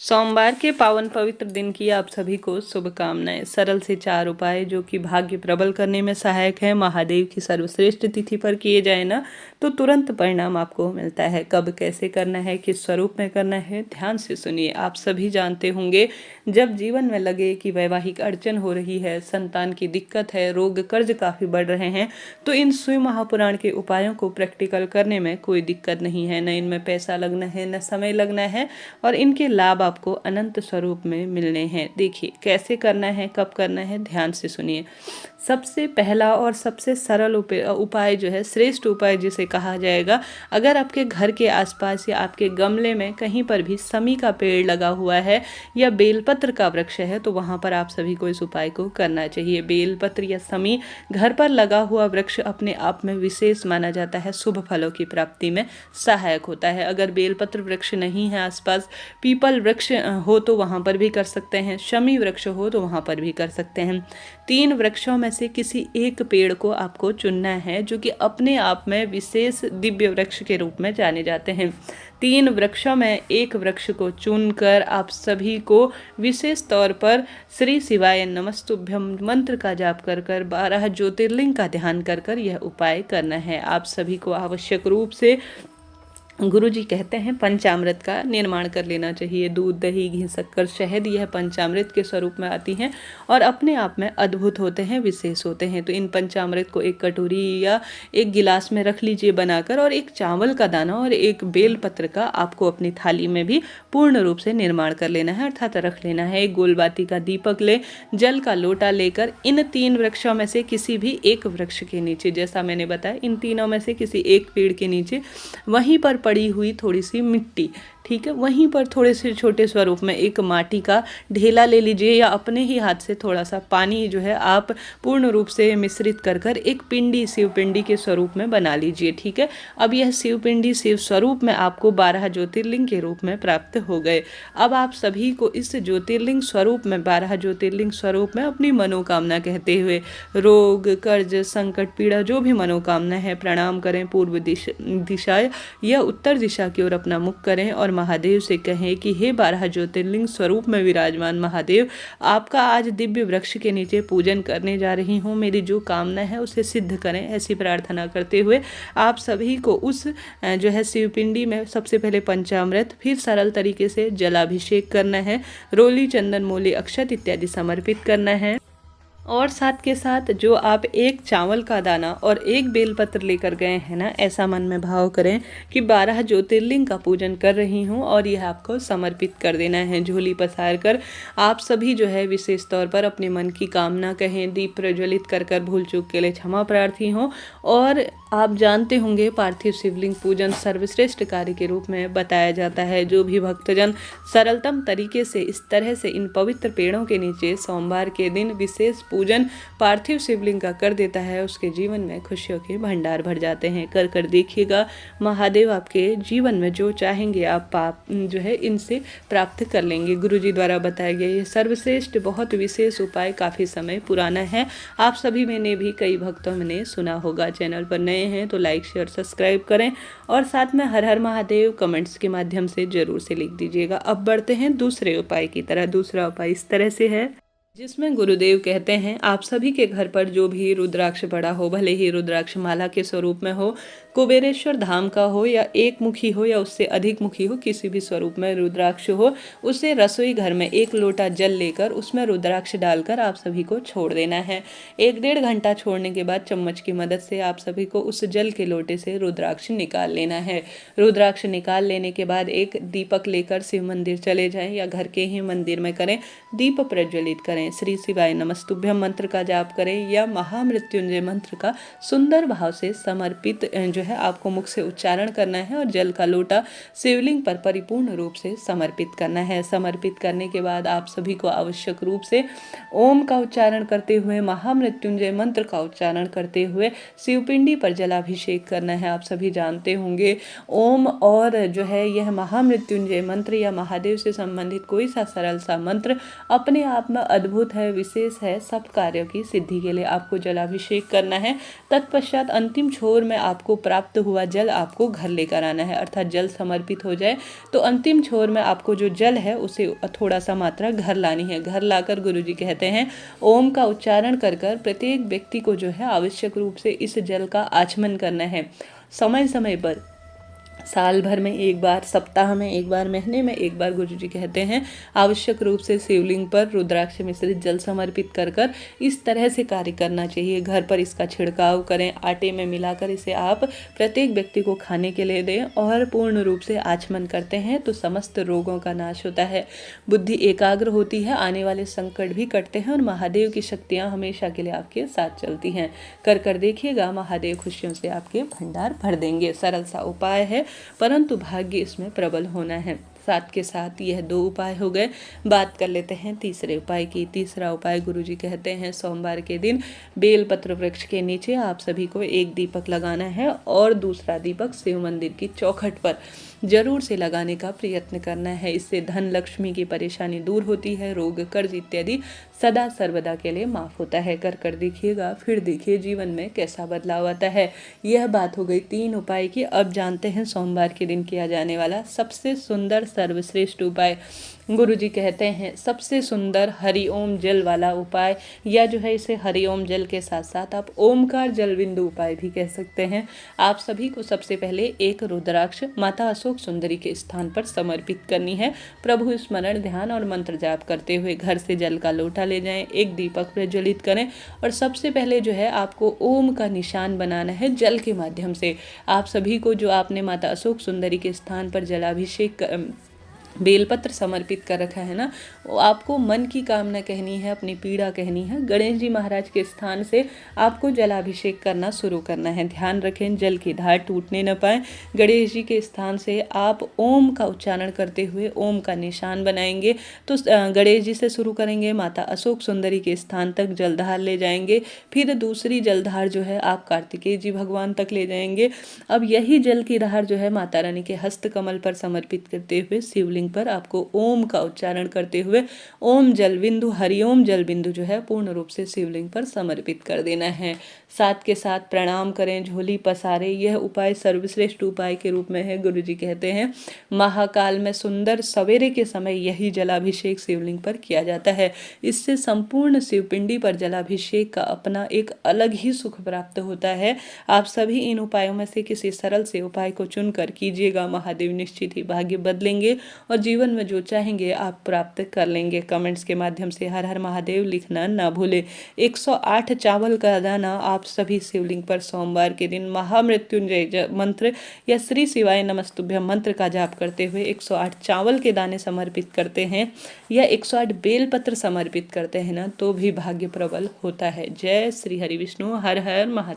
सोमवार के पावन पवित्र दिन की आप सभी को शुभकामनाएं। सरल से 4 उपाय जो कि भाग्य प्रबल करने में सहायक है, महादेव की सर्वश्रेष्ठ तिथि पर किए जाए ना तो तुरंत परिणाम आपको मिलता है। कब कैसे करना है, किस स्वरूप में करना है, ध्यान से सुनिए। आप सभी जानते होंगे जब जीवन में लगे कि वैवाहिक अड़चन हो रही है, संतान की दिक्कत है, रोग कर्ज काफ़ी बढ़ रहे हैं, तो इन शिव महापुराण के उपायों को प्रैक्टिकल करने में कोई दिक्कत नहीं है। न इनमें पैसा लगना है, न समय लगना है, और इनके लाभ आपको अनंत स्वरूप में मिलने हैं। देखिए कैसे करना है, कब करना है, ध्यान से सुनिए। सबसे पहला और सबसे सरल उपाय जो है, श्रेष्ठ उपाय जिसे कहा जाएगा, अगर आपके घर के आसपास या आपके गमले में कहीं पर भी समी का पेड़ लगा हुआ है या बेलपत्र का वृक्ष है तो वहाँ पर आप सभी को इस उपाय को करना चाहिए। बेलपत्र या समी घर पर लगा हुआ वृक्ष अपने आप में विशेष माना जाता है, शुभ फलों की प्राप्ति में सहायक होता है। अगर बेलपत्र वृक्ष नहीं है आसपास, पीपल वृक्ष हो तो वहाँ पर भी कर सकते हैं, शमी वृक्ष हो तो वहाँ पर भी कर सकते हैं। 3 वृक्षों में से किसी एक पेड़ को आपको चुनना है जो कि अपने आप में विशेष दिव्य वृक्ष के रूप में जाने जाते हैं। 3 वृक्षों में एक वृक्ष को चुनकर आप सभी को विशेष तौर पर श्री शिवाय नमस्तुभ्यम मंत्र का जाप कर 12 ज्योतिर्लिंग का ध्यान कर यह उपाय करना है। आप सभी को आवश्यक रूप से गुरुजी कहते हैं पंचामृत का निर्माण कर लेना चाहिए। दूध, दही, घी, शक्कर, शहद, यह पंचामृत के स्वरूप में आती हैं और अपने आप में अद्भुत होते हैं, विशेष होते हैं। तो इन पंचामृत को एक कटोरी या एक गिलास में रख लीजिए बनाकर, और एक चावल का दाना और एक बेलपत्र का आपको अपनी थाली में भी पूर्ण रूप से निर्माण कर लेना है, अर्थात रख लेना है। एक गोलबाती का दीपक ले, जल का लोटा लेकर इन 3 वृक्षों में से किसी भी एक वृक्ष के नीचे, जैसा मैंने बताया इन तीनों में से किसी एक पेड़ के नीचे वहीं पर पड़ी हुई थोड़ी सी मिट्टी, ठीक है, वहीं पर थोड़े से छोटे स्वरूप में एक माटी का ढेला ले लीजिए या अपने ही हाथ से थोड़ा सा पानी जो है आप पूर्ण रूप से मिश्रित कर एक पिंडी, शिव पिंडी के स्वरूप में बना लीजिए। ठीक है, अब यह शिव पिंडी शिव स्वरूप में आपको 12 ज्योतिर्लिंग के रूप में प्राप्त हो गए। अब आप सभी को इस ज्योतिर्लिंग स्वरूप में, 12 ज्योतिर्लिंग स्वरूप में अपनी मनोकामना कहते हुए रोग, कर्ज, संकट, पीड़ा, जो भी मनोकामना है प्रणाम करें। पूर्व दिशा या उत्तर दिशा की ओर अपना मुख करें और महादेव से कहें कि हे 12 ज्योतिर्लिंग स्वरूप में विराजमान महादेव, आपका आज दिव्य वृक्ष के नीचे पूजन करने जा रही हूँ, मेरी जो कामना है उसे सिद्ध करें। ऐसी प्रार्थना करते हुए आप सभी को उस जो है शिवपिंडी में सबसे पहले पंचामृत, फिर सरल तरीके से जलाभिषेक करना है, रोली, चंदन, मूली, अक्षत इत्यादि समर्पित करना है। और साथ के साथ जो आप एक चावल का दाना और एक बेलपत्र लेकर गए हैं ना, ऐसा मन में भाव करें कि 12 ज्योतिर्लिंग का पूजन कर रही हूँ और यह आपको समर्पित कर देना है। झोली पसार कर आप सभी जो है विशेष तौर पर अपने मन की कामना कहें, दीप प्रज्वलित कर भूल चूक के लिए क्षमा प्रार्थी हों। और आप जानते होंगे पार्थिव शिवलिंग पूजन सर्वश्रेष्ठ कार्य के रूप में बताया जाता है। जो भी भक्तजन सरलतम तरीके से इस तरह से इन पवित्र पेड़ों के नीचे सोमवार के दिन विशेष पूजन पार्थिव शिवलिंग का कर देता है, उसके जीवन में खुशियों के भंडार भर जाते हैं। कर देखिएगा, महादेव आपके जीवन में जो चाहेंगे आप पाप जो है इनसे प्राप्त कर लेंगे। गुरुजी द्वारा बताया गया ये सर्वश्रेष्ठ बहुत विशेष उपाय काफ़ी समय पुराना है, आप सभी में ने भी कई भक्तों ने सुना होगा। चैनल पर नए हैं तो लाइक, शेयर, सब्सक्राइब करें और साथ में हर हर महादेव कमेंट्स के माध्यम से जरूर से लिख दीजिएगा। अब बढ़ते हैं दूसरे उपाय की तरह। दूसरा उपाय इस तरह से है जिसमें गुरुदेव कहते हैं आप सभी के घर पर जो भी रुद्राक्ष पड़ा हो, भले ही रुद्राक्ष माला के स्वरूप में हो, कुबेरेश्वर धाम का हो या एक मुखी हो या उससे अधिक मुखी हो, किसी भी स्वरूप में रुद्राक्ष हो, उसे रसोई घर में 1 लोटा जल लेकर उसमें रुद्राक्ष डालकर आप सभी को छोड़ देना है। 1-1.5 घंटा छोड़ने के बाद चम्मच की मदद से आप सभी को उस जल के लोटे से रुद्राक्ष निकाल लेना है। रुद्राक्ष निकाल लेने के बाद एक दीपक लेकर शिव मंदिर चले जाएं या घर के ही मंदिर में करें, दीप प्रज्वलित करें, श्री शिवाय नमस्तुभ्यम मंत्र का जाप करें या महामृत्युंजय मंत्र का सुंदर भाव से समर्पित जो है आपको मुख से उच्चारण करना है और जल का लोटा शिवलिंग पर परिपूर्ण रूप से समर्पित करना है। समर्पित करने के बाद आप सभी को आवश्यक रूप से ओम का उच्चारण करते हुए, महामृत्युंजय मंत्र का उच्चारण करते हुए शिवपिंडी पर जलाभिषेक करना है। आप सभी जानते होंगे ओम और जो है यह महामृत्युंजय मंत्र या महादेव से संबंधित कोई सा सरल सा मंत्र अपने आप में अद्भुत है, विशेष है। सब कार्यों की सिद्धि के लिए आपको जलाभिषेक करना है। तत्पश्चात अंतिम छोर में आपको प्राप्त हुआ जल आपको घर लेकर आना है, अर्थात जल समर्पित हो जाए तो अंतिम छोर में आपको जो जल है उसे थोड़ा सा मात्रा घर लानी है। घर लाकर गुरुजी कहते हैं ओम का उच्चारण कर कर प्रत्येक व्यक्ति को जो है आवश्यक रूप से इस जल का आचमन करना है। समय समय पर, साल भर में एक बार, सप्ताह में एक बार, महीने में एक बार गुरुजी कहते हैं आवश्यक रूप से शिवलिंग पर रुद्राक्ष मिश्रित जल समर्पित कर कर इस तरह से कार्य करना चाहिए। घर पर इसका छिड़काव करें, आटे में मिलाकर इसे आप प्रत्येक व्यक्ति को खाने के लिए दें और पूर्ण रूप से आचमन करते हैं तो समस्त रोगों का नाश होता है, बुद्धि एकाग्र होती है, आने वाले संकट भी कटते हैं और महादेव की शक्तियाँ हमेशा के लिए आपके साथ चलती हैं। कर देखिएगा, महादेव खुशियों से आपके भंडार भर देंगे। सरल सा उपाय है परंतु भाग्य इसमें प्रबल होना है। साथ के साथ यह 2 उपाय हो गए। बात कर लेते हैं तीसरे उपाय की। तीसरा उपाय गुरुजी कहते हैं सोमवार के दिन बेलपत्र वृक्ष के नीचे आप सभी को एक दीपक लगाना है और दूसरा दीपक शिव मंदिर की चौखट पर जरूर से लगाने का प्रयत्न करना है। इससे धन लक्ष्मी की परेशानी दूर होती है, रोग कर्ज इत्यादि सदा सर्वदा के लिए माफ होता है। कर देखिएगा, फिर देखिए जीवन में कैसा बदलाव आता है। यह बात हो गई 3 उपाय की। अब जानते हैं सोमवार के दिन किया जाने वाला सबसे सुंदर सर्वश्रेष्ठ उपाय। गुरुजी कहते हैं सबसे सुंदर हरिओम जल वाला उपाय, या जो है इसे हरिओम जल के साथ साथ आप ओमकार जल बिंदु उपाय भी कह सकते हैं। आप सभी को सबसे पहले एक रुद्राक्ष माता अशोक सुंदरी के स्थान पर समर्पित करनी है। प्रभु स्मरण, ध्यान और मंत्र जाप करते हुए घर से जल का लोटा ले जाएं, एक दीपक प्रज्वलित करें और सबसे पहले जो है आपको ओम का निशान बनाना है जल के माध्यम से। आप सभी को जो आपने माता अशोक सुंदरी के स्थान पर जलाभिषेक बेलपत्र समर्पित कर रखा है ना, वो आपको मन की कामना कहनी है, अपनी पीड़ा कहनी है। गणेश जी महाराज के स्थान से आपको जलाभिषेक करना शुरू करना है। ध्यान रखें जल की धार टूटने न पाए। गणेश जी के स्थान से आप ओम का उच्चारण करते हुए ओम का निशान बनाएंगे। तो गणेश जी से शुरू करेंगे, माता अशोक सुंदरी के स्थान तक जलधार ले जाएंगे, फिर दूसरी जलधार जो है आप कार्तिकेय जी भगवान तक ले जाएंगे। अब यही जल की धार जो है माता रानी के हस्त कमल पर समर्पित करते हुए शिवलिंग पर आपको ओम का उच्चारण करते हुए ओम जल बिंदु, हरिओम जल बिंदु जो है पूर्ण रूप से शिवलिंग पर समर्पित कर देना है। साथ के साथ प्रणाम करें, झोली पसारे। यह उपाय सर्वश्रेष्ठ उपाय के रूप में है। गुरुजी कहते हैं महाकाल में सुंदर सवेरे के समय यही जलाभिषेक शिवलिंग पर किया जाता है। इससे संपूर्ण शिवपिंडी पर जलाभिषेक का अपना एक अलग ही सुख प्राप्त होता है। आप सभी इन उपायों में से किसी सरल से उपाय को चुनकर कीजिएगा, महादेव निश्चित ही भाग्य बदलेंगे और जीवन में जो चाहेंगे आप प्राप्त कर लेंगे। कमेंट्स के माध्यम से हर हर महादेव लिखना ना भूले। 108 चावल का दाना आप सभी शिवलिंग पर सोमवार के दिन महामृत्युंजय मंत्र या श्री शिवाय नमस्तुभ्यं मंत्र का जाप करते हुए 108 चावल के दाने समर्पित करते हैं या 108 बेलपत्र समर्पित करते हैं ना, तो भी भाग्य प्रबल होता है। जय श्री हरि विष्णु। हर हर महादेव।